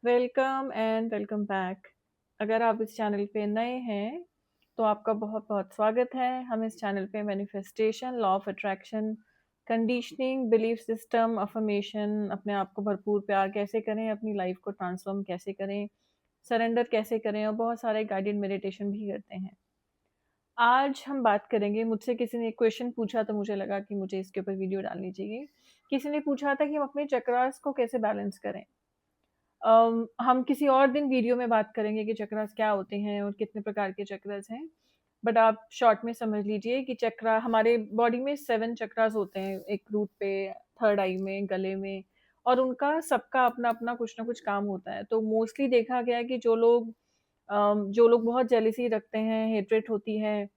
Welcome and welcome back. अगर आप इस चैनल पे नए हैं तो आपका बहुत बहुत स्वागत है। हम इस चैनल पे manifestation, law of attraction, conditioning, belief system, affirmation, अपने आप को भरपूर प्यार कैसे करें, अपनी लाइफ को ट्रांसफॉर्म कैसे करें, सरेंडर कैसे करें और बहुत सारे गाइडेड मेडिटेशन भी करते हैं। आज हम बात करेंगे, मुझसे किसी ने एक क्वेश्चन पूछा तो मुझे लगा कि मुझे इसके ऊपर वीडियो डालनी चाहिए। किसी ने पूछा था कि हम अपने चक्रास को कैसे बैलेंस करें। हम किसी और दिन वीडियो में बात करेंगे कि चक्रास क्या होते हैं और कितने प्रकार के चक्रास हैं। बट आप शॉर्ट में समझ लीजिए कि चक्रा हमारे बॉडी में 7 चक्रास होते हैं, एक रूट पे, थर्ड आई में, गले में, और उनका सबका अपना-अपना कुछ ना कुछ काम होता है। तो मोस्टली देखा गया है कि जो लोग बहुत जेलसी रखते हैं, हेट्रेट होती है,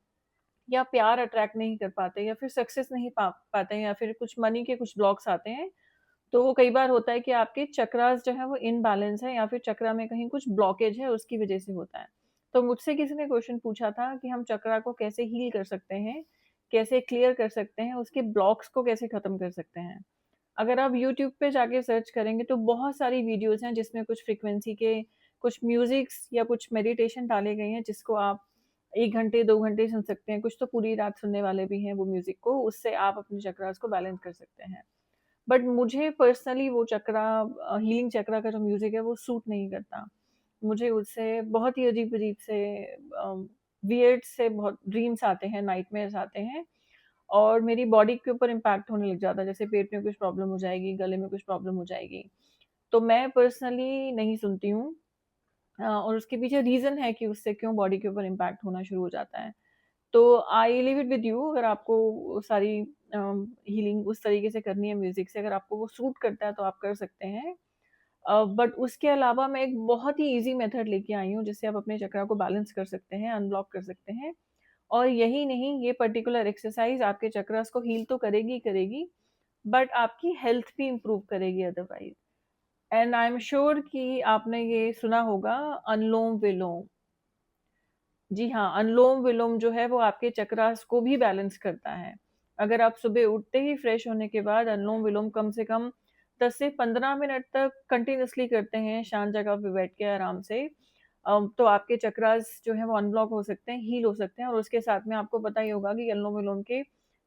या प्यार अट्रैक्ट नहीं कर पाते, या फिर सक्सेस नहीं पा पाते हैं, या फिर कुछ मनी के कुछ ब्लॉक्स आते हैं, तो वो कई बार होता है कि आपके चक्रास जो है वो इनबैलेंस है, या फिर चक्रा में कहीं कुछ ब्लॉकेज है, उसकी वजह से होता है। तो मुझसे किसी ने क्वेश्चन पूछा था कि हम चक्रा को कैसे हील कर सकते हैं, कैसे क्लियर कर सकते हैं, उसके ब्लॉक्स को कैसे खत्म कर सकते हैं। अगर आप यूट्यूब पे जाके सर्च करेंगे तो बहुत सारी वीडियोस हैं जिसमें कुछ फ्रीक्वेंसी के कुछ म्यूजिक्स या कुछ मेडिटेशन डाले गए हैं, जिसको आप 1 घंटे 2 घंटे सुन सकते हैं। कुछ तो पूरी रात सुनने वाले भी हैं वो म्यूजिक को, उससे आप अपने चक्रास को बैलेंस कर सकते हैं। बट मुझे पर्सनली वो चक्रा, हीलिंग चक्रा का जो म्यूजिक है वो सूट नहीं करता। मुझे उससे बहुत ही अजीब-अजीब से वियर्ड से बहुत ड्रीम्स आते हैं, नाइटमेयर्स आते हैं, और मेरी बॉडी के ऊपर इम्पैक्ट होने लग जाता है, जैसे पेट में कुछ प्रॉब्लम हो जाएगी, गले में कुछ प्रॉब्लम हो जाएगी। तो मैं पर्सनली नहीं सुनती हूँ। और उसके पीछे रीज़न है कि उससे क्यों बॉडी के ऊपर इम्पैक्ट होना शुरू हो जाता है। तो I leave it with you, अगर आपको सारी हीलिंग उस तरीके से करनी है म्यूज़िक से, अगर आपको वो सूट करता है तो आप कर सकते हैं। बट उसके अलावा मैं एक बहुत ही ईज़ी मेथड लेके आई हूँ जिससे आप अपने चक्रा को बैलेंस कर सकते हैं, अनब्लॉक कर सकते हैं। और यही नहीं, ये पर्टिकुलर एक्सरसाइज़ आपके चक्रास को हील तो करेगी ही करेगी, बट आपकी हेल्थ भी इम्प्रूव करेगी otherwise. And I am sure कि आपने ये सुना होगा, अनुलोम-विलोम। जी हाँ, अनुलोम-विलोम जो है वो आपके चक्रास को भी बैलेंस करता है। अगर आप सुबह उठते ही फ्रेश होने के बाद अनुलोम-विलोम कम से कम 10 से 15 मिनट तक कंटिन्यूअसली करते हैं, शांत जगह पे बैठ के आराम से, तो आपके चक्रास जो है वो अनब्लॉक हो सकते हैं, हील हो सकते हैं, और उसके साथ में आपको पता ही होगा कि अनुलोम-विलोम के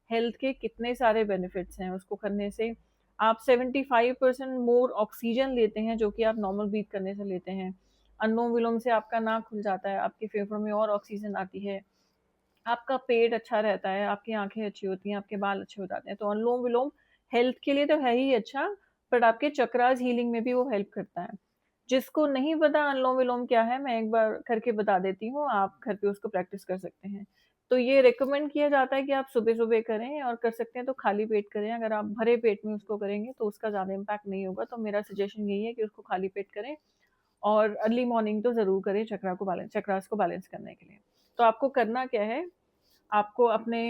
हेल्थ के कितने सारे बेनिफिट्स हैं। उसको करने से आप 75% मोर ऑक्सीजन लेते हैं, जो कि आप नॉर्मल ब्रीथ करने से लेते हैं। अनुलोम-विलोम से आपका नाक खुल जाता है, आपके फेफड़ों में और ऑक्सीजन आती है, आपका पेट अच्छा रहता है, आपकी आँखें अच्छी होती हैं, आपके बाल अच्छे हो जाते हैं। तो अनुलोम-विलोम हेल्थ के लिए तो है ही अच्छा, बट आपके चक्रास हीलिंग में भी वो हेल्प करता है। जिसको नहीं पता अनुलोम-विलोम क्या है, मैं एक बार करके बता देती हूँ, आप घर पे उसको प्रैक्टिस कर सकते हैं। तो ये रिकमेंड किया जाता है कि आप सुबह-सुबह करें, और कर सकते हैं तो खाली पेट करें। अगर आप भरे पेट में उसको करेंगे तो उसका ज़्यादा इम्पैक्ट नहीं होगा, तो मेरा सजेशन यही है कि उसको खाली पेट करें, और अर्ली मॉर्निंग तो ज़रूर करें चक्रास को बैलेंस करने के लिए। तो आपको करना क्या है, आपको अपने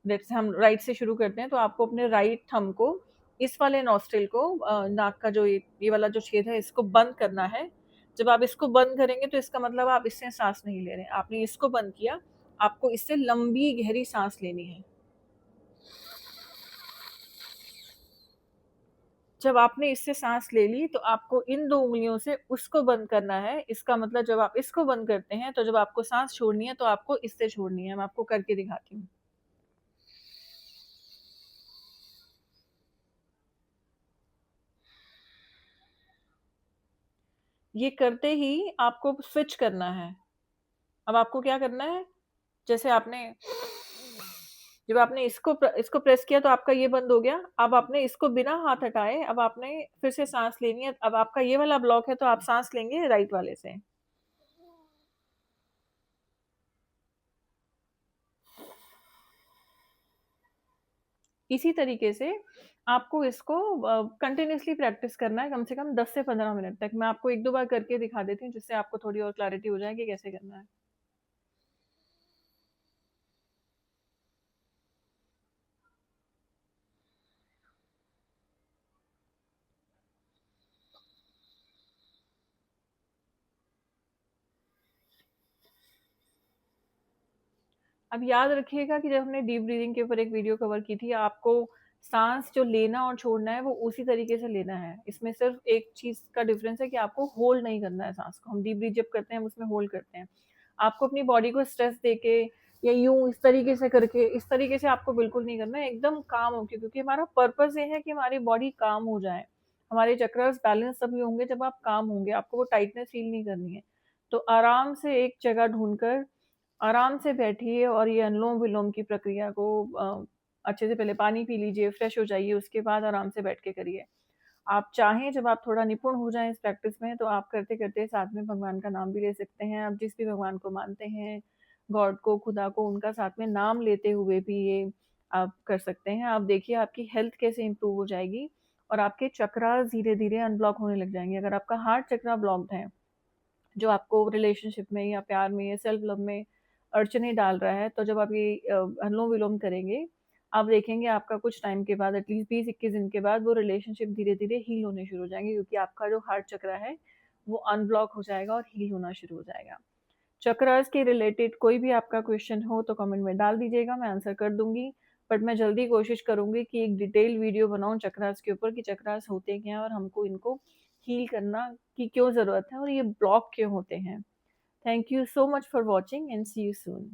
जैसे हम राइट से शुरू करते हैं, तो आपको अपने राइट थंब को, इस वाले नॉस्ट्रिल को, नाक का जो ये वाला जो छेद है, इसको बंद करना है। जब आप इसको बंद करेंगे तो इसका मतलब आप इससे साँस नहीं ले रहे हैं। आपने इसको बंद किया, आपको इससे लंबी गहरी साँस लेनी है। जब आपने इससे साँस ले ली तो आपको इन 2 उँगलियों से उसको बंद करना है। इसका मतलब जब आप इसको बंद करते हैं, तो जब आपको साँस छोड़नी है तो आपको इससे छोड़नी है। मैं आपको करके दिखाती हूँ। ये करते ही आपको स्विच करना है। अब आपको क्या करना है, जैसे आपने जब आपने इसको प्रेस किया तो आपका ये बंद हो गया। अब आपने इसको बिना हाथ हटाए, अब आपने फिर से साँस लेनी है। अब आपका ये वाला ब्लॉक है तो आप साँस लेंगे राइट वाले से। इसी तरीके से आपको इसको कंटिन्यूअसली प्रैक्टिस करना है, कम से कम 10 से 15 मिनट तक। मैं आपको 1-2 बार करके दिखा देती हूँ, जिससे आपको थोड़ी और क्लैरिटी हो जाए कि कैसे करना है। अब याद रखिएगा कि जब हमने डीप ब्रीथिंग के ऊपर एक वीडियो कवर की थी, आपको सांस जो लेना और छोड़ना है वो उसी तरीके से लेना है। इसमें सिर्फ एक चीज़ का डिफरेंस है कि आपको होल्ड नहीं करना है सांस को। हम डीप ब्रीथ जब करते हैं हम उसमें होल्ड करते हैं। आपको अपनी बॉडी को स्ट्रेस देके या यूं इस तरीके से करके, इस तरीके से आपको बिल्कुल नहीं करना है, एकदम काम होके, क्योंकि हमारा पर्पस ये है कि हमारी बॉडी काम हो जाए। हमारे चक्रास बैलेंस तभी होंगे जब आप काम होंगे, आपको वो टाइटनेस फील नहीं करनी है। तो आराम से एक जगह ढूंढकर आराम से बैठिए और ये अनुलोम विलोम की प्रक्रिया को अच्छे से पहले पानी पी लीजिए, फ्रेश हो जाइए, उसके बाद आराम से बैठ के करिए। आप चाहें जब आप थोड़ा निपुण हो जाएं इस प्रैक्टिस में तो आप करते करते साथ में भगवान का नाम भी ले सकते हैं। आप जिस भी भगवान को मानते हैं, गॉड को, खुदा को, उनका साथ में नाम लेते हुए भी ये आप कर सकते हैं। आप देखिए आपकी हेल्थ कैसे इंप्रूव हो जाएगी और आपके चक्रास धीरे धीरे अनब्लॉक होने लग जाएंगे। अगर आपका हार्ट चक्रा ब्लॉक्ड है, जो आपको रिलेशनशिप में या प्यार में या सेल्फ लव में अड़चने डाल रहा है, तो जब आप ये अनुलोम विलोम करेंगे, आप देखेंगे आपका कुछ टाइम के बाद, एटलीस्ट 20-21 दिन के बाद, वो रिलेशनशिप धीरे धीरे हील होने शुरू हो जाएंगे, क्योंकि आपका जो हार्ट चक्र है वो अनब्लॉक हो जाएगा और हील होना शुरू हो जाएगा। चक्रास के रिलेटेड कोई भी आपका क्वेश्चन हो तो कमेंट में डाल दीजिएगा, मैं आंसर कर दूंगी। बट मैं जल्दी कोशिश करूंगी कि एक डिटेल वीडियो बनाऊं चक्रास के ऊपर कि चक्रास होते क्या हैं और हमको इनको हील करना की क्यों ज़रूरत है और ये ब्लॉक क्यों होते हैं। Thank you so much for watching and see you soon.